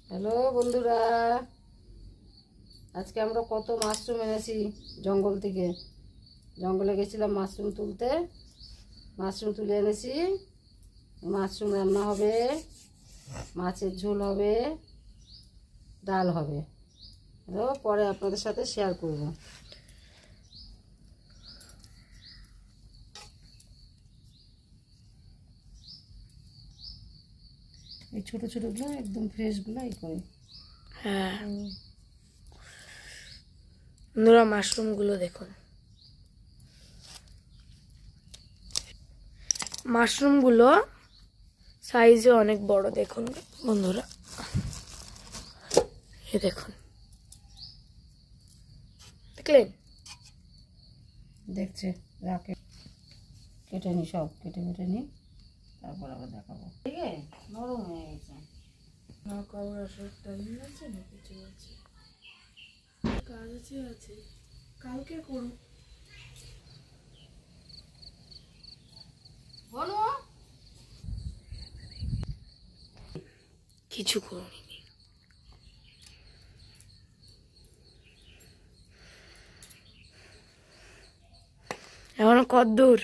Hello বন্ধুরা, আজকে আমরা কত মাশরুম এনেছি জঙ্গল থেকে। জঙ্গলে গেছিলাম মাশরুম তুলতে, মাশরুম তুলে এনেছি। মাশরুম রান্না হবে, মাছের ঝোল হবে, ডাল হবে। পরে আপনাদের সাথে শেয়ার করব। এই ছোট ছোটগুলো একদম ফ্রেশগুলো এই করে। হ্যাঁ বন্ধুরা, মাশরুমগুলো দেখুন। মাশরুমগুলো সাইজে অনেক বড়, দেখুন বন্ধুরা, এ দেখুন, দেখলেন? দেখছে রাখে, কেটে নি, সব কেটে নি, তারপর আবার দেখাবো। ঠিক আছে, নরম হয়ে গেছে। কাজ আছে, কালকে করুন। কিছু করিনি, এখন কদ্দূর?